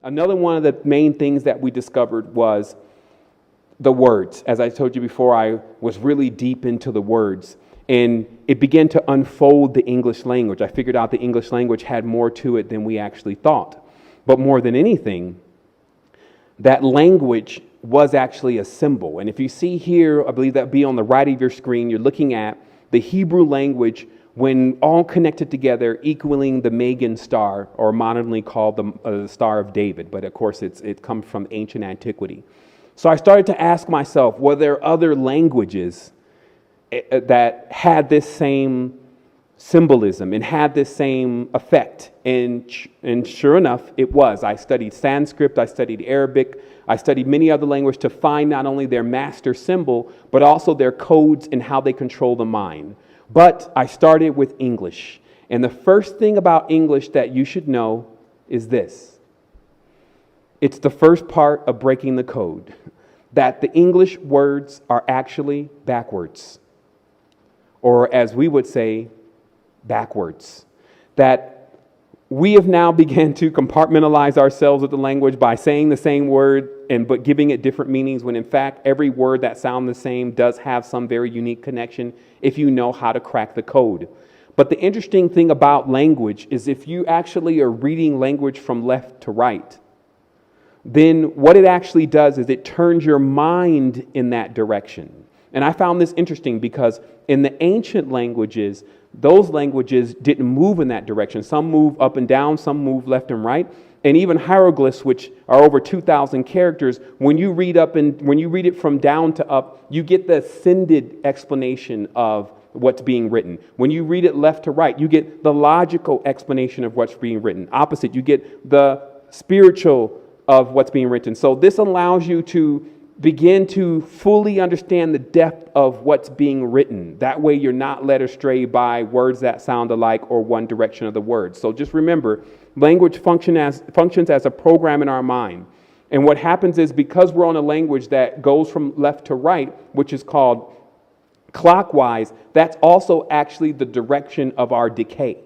Another one of the main things that we discovered was the words. As I told you before, I was really deep into the words, and it began to unfold the English language. I figured out the English language had more to it than we actually thought. But more than anything, that language was actually a symbol. And if you see here, I believe that would be on the right of your screen, you're looking at the Hebrew language when all connected together, equaling the Magan star, or modernly called the Star of David. But of course, it comes from ancient antiquity. So I started to ask myself, were there other languages that had this same symbolism and had this same effect? And sure enough, it was. I studied Sanskrit, I studied Arabic, I studied many other languages to find not only their master symbol, but also their codes and how they control the mind. But I started with English. And the first thing about English that you should know is this. It's the first part of breaking the code, that the English words are actually backwards. Or as we would say, backwards. That we have now begun to compartmentalize ourselves with the language by saying the same word but giving it different meanings, when in fact every word that sounds the same does have some very unique connection if you know how to crack the code. But the interesting thing about language is if you actually are reading language from left to right, then what it actually does is it turns your mind in that direction. And I found this interesting because in the ancient languages, those languages didn't move in that direction. Some move up and down, some move left and right. And even hieroglyphs, which are over 2,000 characters, when you read it from down to up, you get the ascended explanation of what's being written. When you read it left to right, you get the logical explanation of what's being written. Opposite, you get the spiritual of what's being written. So this allows you to begin to fully understand the depth of what's being written. That way you're not led astray by words that sound alike or one direction of the words. So just remember, language functions as a program in our mind. And what happens is, because we're on a language that goes from left to right, which is called clockwise, that's also actually the direction of our decay.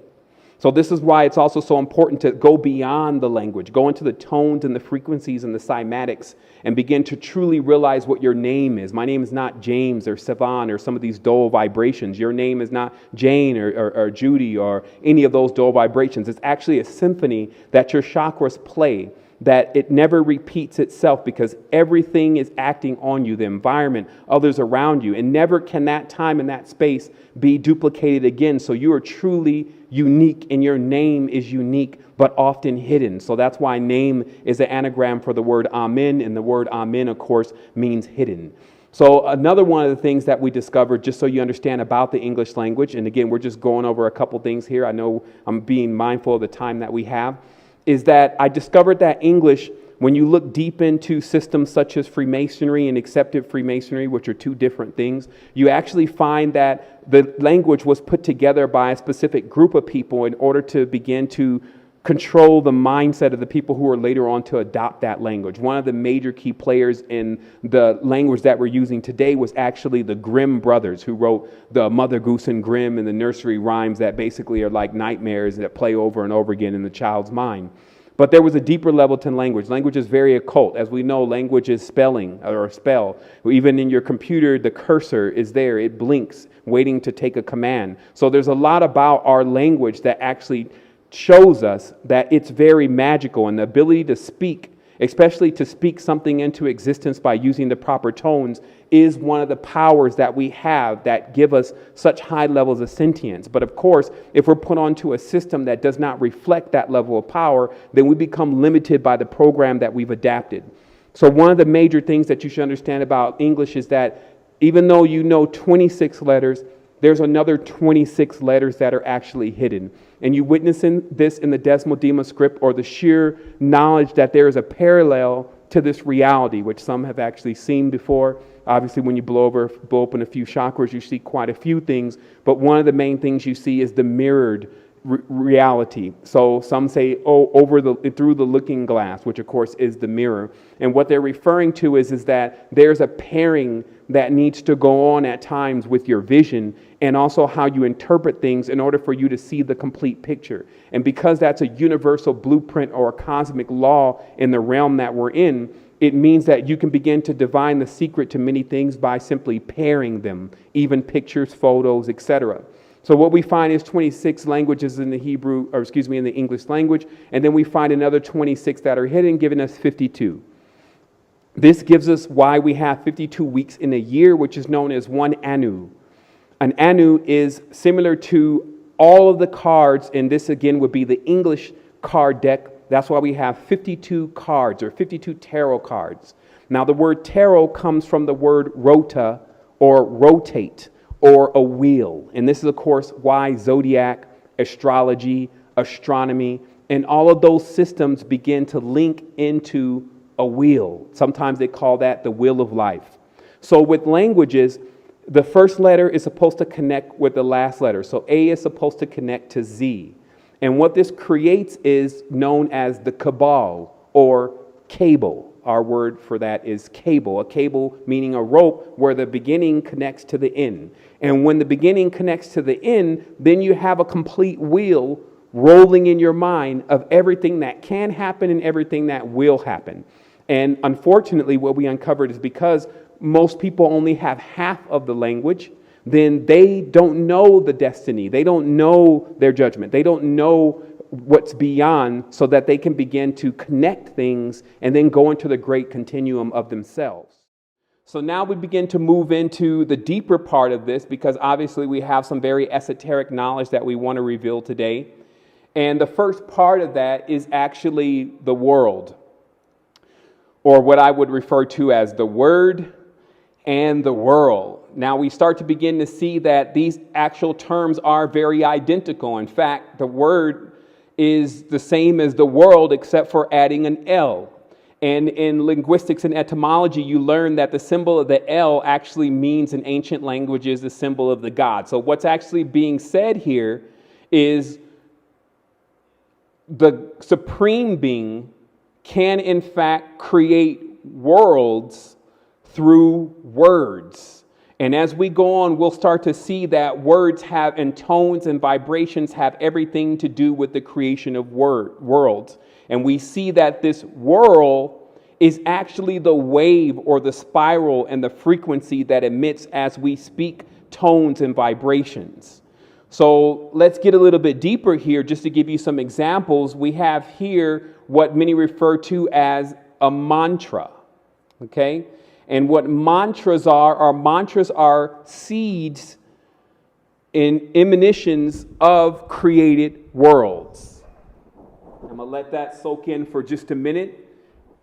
So this is why it's also so important to go beyond the language, go into the tones and the frequencies and the cymatics, and begin to truly realize what your name is. My name is not James or Sevan or some of these dull vibrations. Your name is not Jane or Judy or any of those dull vibrations. It's actually a symphony that your chakras play, that it never repeats itself, because everything is acting on you, the environment, others around you, and never can that time and that space be duplicated again. So you are truly unique, and your name is unique but often hidden. So that's why name is an anagram for the word Amen, and the word Amen, of course, means hidden. So another one of the things that we discovered, just so you understand about the English language, and again, we're just going over a couple things here. I know I'm being mindful of the time that we have, is that I discovered that English, when you look deep into systems such as Freemasonry and accepted Freemasonry, which are two different things, you actually find that the language was put together by a specific group of people in order to begin to control the mindset of the people who were later on to adopt that language. One of the major key players in the language that we're using today was actually the Grimm brothers, who wrote the Mother Goose and Grimm and the nursery rhymes that basically are like nightmares that play over and over again in the child's mind. But there was a deeper level to language. Language is very occult. As we know, language is spelling or a spell. Even in your computer, the cursor is there. It blinks, waiting to take a command. So there's a lot about our language that actually shows us that it's very magical, and the ability to speak, especially to speak something into existence by using the proper tones, is one of the powers that we have that give us such high levels of sentience. But of course, if we're put onto a system that does not reflect that level of power, then we become limited by the program that we've adapted. So one of the major things that you should understand about English is that even though you know 26 letters, there's another 26 letters that are actually hidden. And you witness this in the Desmodema script, or the sheer knowledge that there is a parallel to this reality, which some have actually seen before. Obviously, when you blow open a few chakras, you see quite a few things. But one of the main things you see is the mirrored reality. So some say, oh, through the looking glass, which of course is the mirror. And what they're referring to is that there's a pairing that needs to go on at times with your vision and also how you interpret things in order for you to see the complete picture. And because that's a universal blueprint or a cosmic law in the realm that we're in, it means that you can begin to divine the secret to many things by simply pairing them, even pictures, photos, etc. So what we find is 26 languages in the in the English language, and then we find another 26 that are hidden, giving us 52. This gives us why we have 52 weeks in a year, which is known as one Anu. An Anu is similar to all of the cards, and this again would be the English card deck. That's why we have 52 cards or 52 tarot cards. Now the word tarot comes from the word rota or rotate or a wheel. And this is of course why zodiac, astrology, astronomy, and all of those systems begin to link into a wheel. Sometimes they call that the wheel of life. So with languages, the first letter is supposed to connect with the last letter. So A is supposed to connect to Z. And what this creates is known as the cabal or cable. Our word for that is cable. A cable meaning a rope where the beginning connects to the end. And when the beginning connects to the end, then you have a complete wheel rolling in your mind of everything that can happen and everything that will happen. And unfortunately, what we uncovered is because most people only have half of the language, then they don't know the destiny. They don't know their judgment. They don't know what's beyond so that they can begin to connect things and then go into the great continuum of themselves. So now we begin to move into the deeper part of this because obviously we have some very esoteric knowledge that we want to reveal today. And the first part of that is actually the world, or what I would refer to as the word and the world. Now we start to begin to see that these actual terms are very identical. In fact, the word is the same as the world except for adding an L. And in linguistics and etymology, you learn that the symbol of the L actually means in ancient languages the symbol of the god. So what's actually being said here is the supreme being can in fact create worlds through words. And as we go on, we'll start to see that words have, and tones and vibrations have everything to do with the creation of worlds. And we see that this whirl is actually the wave or the spiral and the frequency that emits as we speak tones and vibrations. So let's get a little bit deeper here just to give you some examples. We have here what many refer to as a mantra. Okay? And what mantras are seeds and emanations of created worlds. I'm going to let that soak in for just a minute.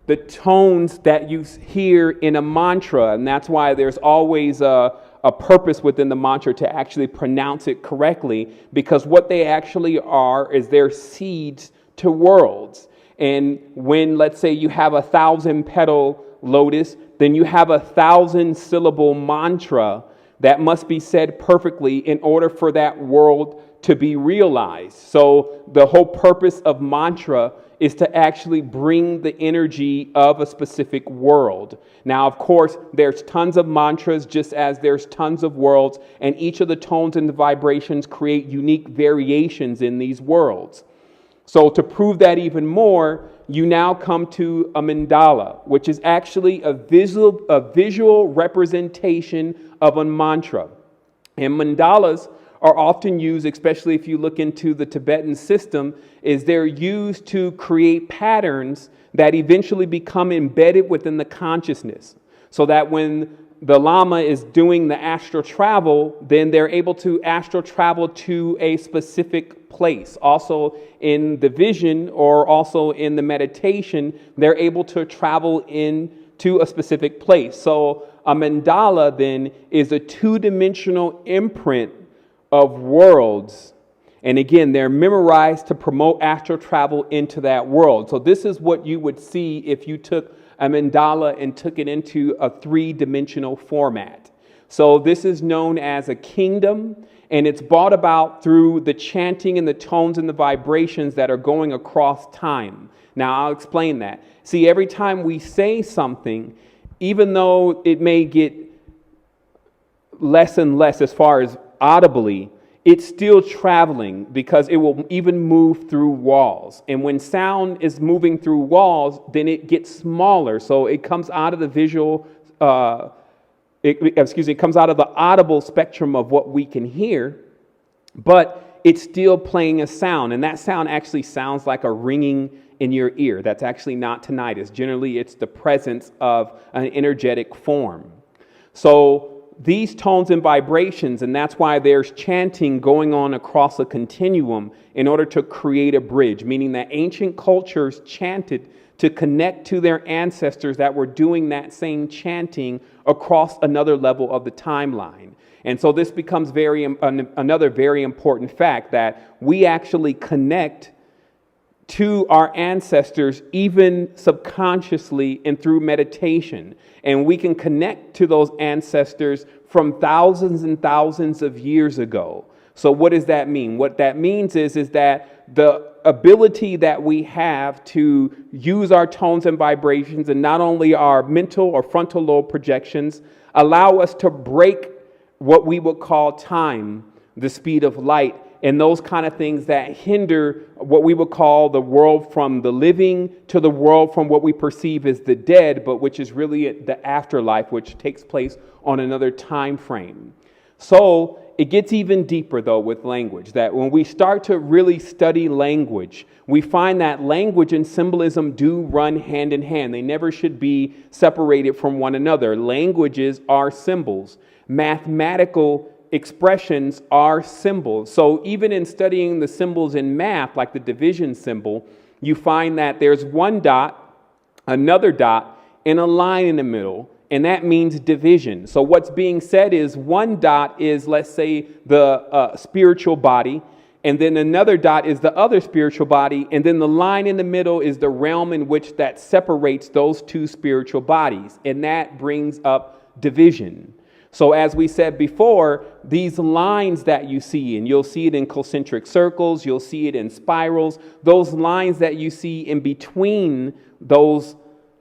The tones that you hear in a mantra, and that's why there's always a purpose within the mantra to actually pronounce it correctly, because what they actually are is they're seeds to worlds. And when, let's say, you have 1,000-petal lotus, then you have 1,000-syllable mantra that must be said perfectly in order for that world to be realized. So the whole purpose of mantra is to actually bring the energy of a specific world. Now, of course, there's tons of mantras just as there's tons of worlds, and each of the tones and the vibrations create unique variations in these worlds. So to prove that even more, you now come to a mandala, which is actually a visual representation of a mantra. And mandalas are often used, especially if you look into the Tibetan system, is they're used to create patterns that eventually become embedded within the consciousness. So that when the Lama is doing the astral travel, then they're able to astral travel to a specific place. Also in the vision or also in the meditation, they're able to travel into a specific place. So a mandala then is a two-dimensional imprint of worlds. And again, they're memorized to promote astral travel into that world. So this is what you would see if you took a mandala and took it into a three-dimensional format. So this is known as a kingdom, And it's brought about through the chanting and the tones and the vibrations that are going across time. Now, I'll explain that. See, every time we say something, even though it may get less and less as far as audibly, it's still traveling because it will even move through walls. And when sound is moving through walls, then it gets smaller. So it comes out of the visual, it comes out of the audible spectrum of what we can hear, but it's still playing a sound. And that sound actually sounds like a ringing in your ear. That's actually not tinnitus. Generally, it's the presence of an energetic form. So these tones and vibrations, and that's why there's chanting going on across a continuum in order to create a bridge, meaning that ancient cultures chanted to connect to their ancestors that were doing that same chanting across another level of the timeline. And so this becomes another very important fact, that we actually connect to our ancestors even subconsciously and through meditation. And we can connect to those ancestors from thousands and thousands of years ago. So what does that mean? What that means is that the ability that we have to use our tones and vibrations, and not only our mental or frontal lobe projections, allow us to break what we would call time, the speed of light, and those kind of things that hinder what we would call the world from the living to the world from what we perceive as the dead, but which is really the afterlife, which takes place on another time frame. So it gets even deeper, though, with language, that when we start to really study language, we find that language and symbolism do run hand in hand. They never should be separated from one another. Languages are symbols. Mathematical expressions are symbols. So even in studying the symbols in math, like the division symbol, you find that there's one dot, another dot, and a line in the middle, and that means division. So what's being said is one dot is, let's say, the spiritual body, and then another dot is the other spiritual body, and then the line in the middle is the realm in which that separates those two spiritual bodies, and that brings up division. So as we said before, these lines that you see, and you'll see it in concentric circles, you'll see it in spirals, those lines that you see in between those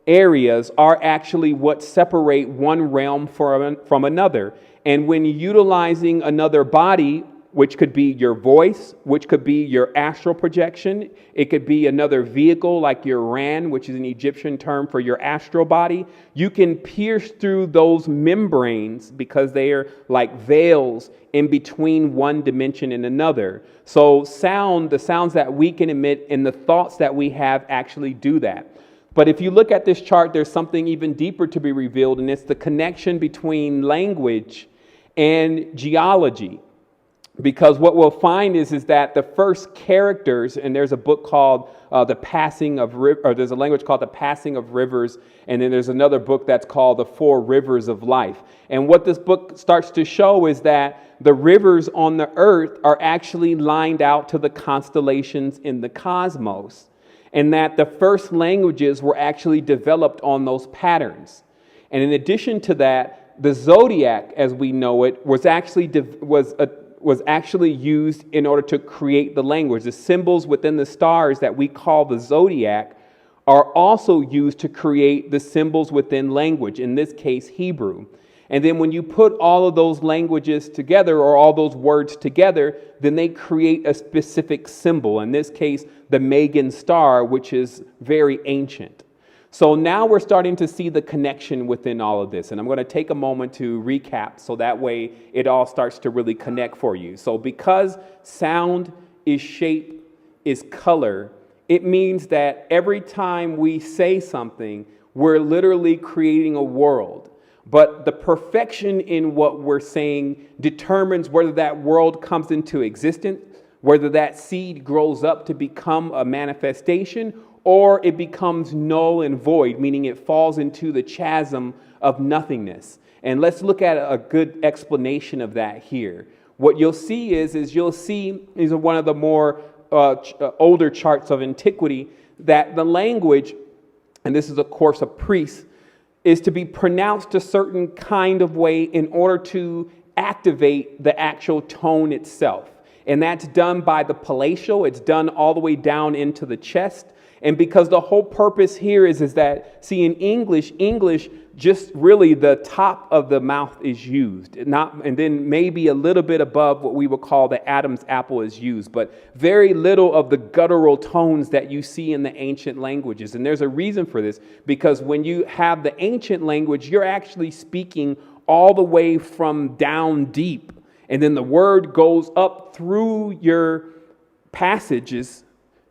areas are actually what separate one realm from another. And when utilizing another body, which could be your voice, which could be your astral projection, it could be another vehicle like your Ran, which is an Egyptian term for your astral body, you can pierce through those membranes because they are like veils in between one dimension and another. So the sounds that we can emit and the thoughts that we have actually do that. But if you look at this chart, there's something even deeper to be revealed, and it's the connection between language and geology. Because what we'll find is that the first characters, and there's a book called there's a language called The Passing of Rivers, and then there's another book that's called The Four Rivers of Life. And what this book starts to show is that the rivers on the earth are actually lined out to the constellations in the cosmos, and that the first languages were actually developed on those patterns. And in addition to that, the zodiac, as we know it, was actually used in order to create the language. The symbols within the stars that we call the zodiac are also used to create the symbols within language, in this case, Hebrew. And then when you put all of those languages together, or all those words together, then they create a specific symbol. In this case, the Magan star, which is very ancient. So now we're starting to see the connection within all of this. And I'm going to take a moment to recap so that way it all starts to really connect for you. So because sound is shape, is color, it means that every time we say something, we're literally creating a world. But the perfection in what we're saying determines whether that world comes into existence, whether that seed grows up to become a manifestation, or it becomes null and void, meaning it falls into the chasm of nothingness. And let's look at a good explanation of that here. What you'll see is you'll see, these are one of the more older charts of antiquity, that the language, and this is of course a priest, is to be pronounced a certain kind of way in order to activate the actual tone itself. And that's done by the palatial. It's done all the way down into the chest. And because the whole purpose here is that, see, in English, just really the top of the mouth is used, and then maybe a little bit above what we would call the Adam's apple is used, but very little of the guttural tones that you see in the ancient languages. And there's a reason for this, because when you have the ancient language, you're actually speaking all the way from down deep. And then the word goes up through your passages,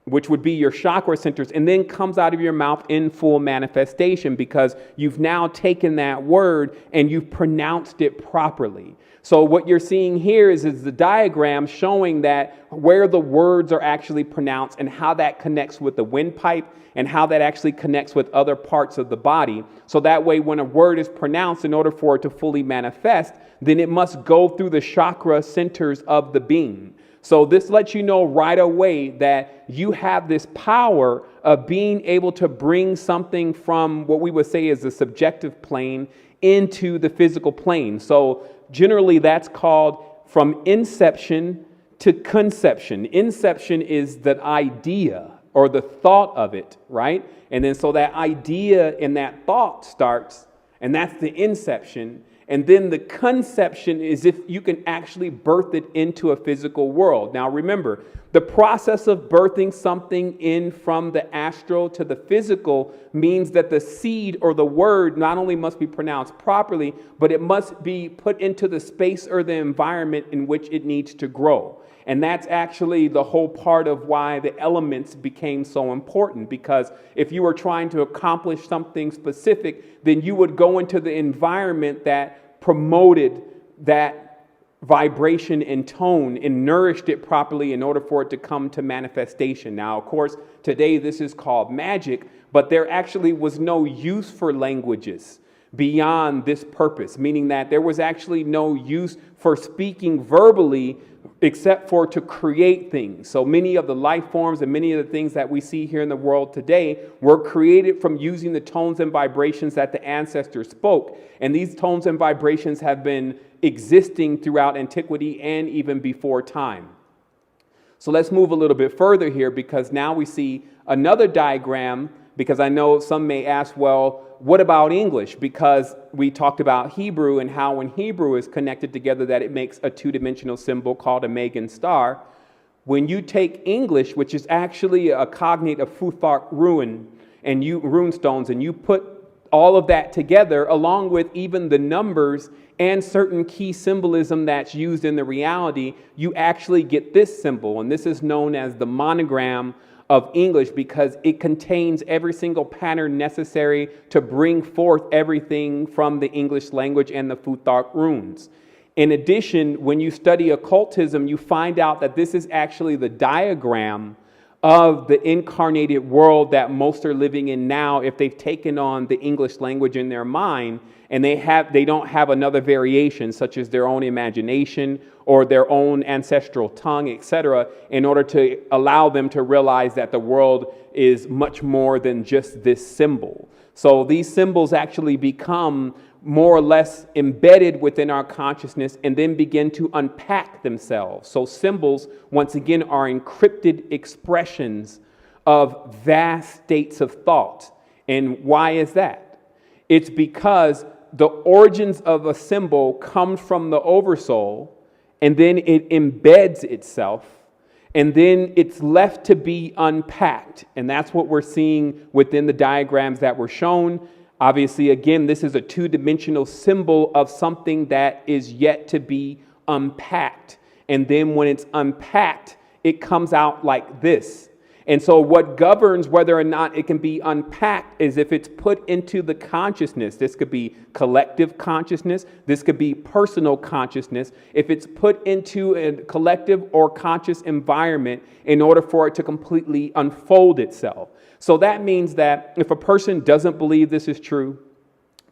which would be your chakra centers, and then comes out of your mouth in full manifestation, because you've now taken that word and you've pronounced it properly. So what you're seeing here is the diagram showing that where the words are actually pronounced and how that connects with the windpipe and how that actually connects with other parts of the body. So that way, when a word is pronounced, in order for it to fully manifest, then it must go through the chakra centers of the being. So this lets you know right away that you have this power of being able to bring something from what we would say is the subjective plane into the physical plane. So generally that's called from inception to conception. Inception is the idea or the thought of it, right? And then so that idea and that thought starts, and that's the inception. And then the conception is if you can actually birth it into a physical world. Now remember, the process of birthing something in from the astral to the physical means that the seed or the word not only must be pronounced properly, but it must be put into the space or the environment in which it needs to grow. And that's actually the whole part of why the elements became so important, because if you were trying to accomplish something specific, then you would go into the environment that promoted that vibration and tone and nourished it properly in order for it to come to manifestation. Now, of course, today this is called magic, but there actually was no use for languages beyond this purpose, meaning that there was actually no use for speaking verbally except for to create things. So many of the life forms and many of the things that we see here in the world today were created from using the tones and vibrations that the ancestors spoke. And these tones and vibrations have been existing throughout antiquity and even before time. So let's move a little bit further here, because now we see another diagram, because I know some may ask, well, what about English? Because we talked about Hebrew and how when Hebrew is connected together that it makes a two-dimensional symbol called a Megan star. When you take English, which is actually a cognate of Futhark rune stones, and you put all of that together along with even the numbers and certain key symbolism that's used in the reality, you actually get this symbol. And this is known as the monogram of English, because it contains every single pattern necessary to bring forth everything from the English language and the Futhark runes. In addition, when you study occultism, you find out that this is actually the diagram of the incarnated world that most are living in now, if they've taken on the English language in their mind and they don't have another variation, such as their own imagination or their own ancestral tongue, etc., in order to allow them to realize that the world is much more than just this symbol. So these symbols actually become more or less embedded within our consciousness and then begin to unpack themselves. So symbols, once again, are encrypted expressions of vast states of thought. And why is that? It's because the origins of a symbol comes from the oversoul, and then it embeds itself, and then it's left to be unpacked. And that's what we're seeing within the diagrams that were shown. Obviously, again, this is a two-dimensional symbol of something that is yet to be unpacked. And then when it's unpacked, it comes out like this. And so what governs whether or not it can be unpacked is if it's put into the consciousness. This could be collective consciousness. This could be personal consciousness. If it's put into a collective or conscious environment in order for it to completely unfold itself. So that means that if a person doesn't believe this is true,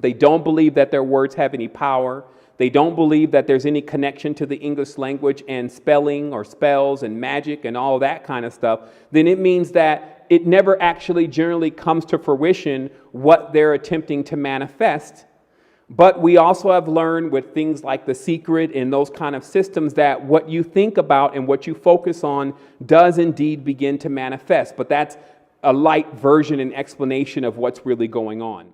they don't believe that their words have any power, they don't believe that there's any connection to the English language and spelling or spells and magic and all that kind of stuff, then it means that it never actually generally comes to fruition what they're attempting to manifest. But we also have learned with things like The Secret and those kind of systems that what you think about and what you focus on does indeed begin to manifest. But that's a light version and explanation of what's really going on.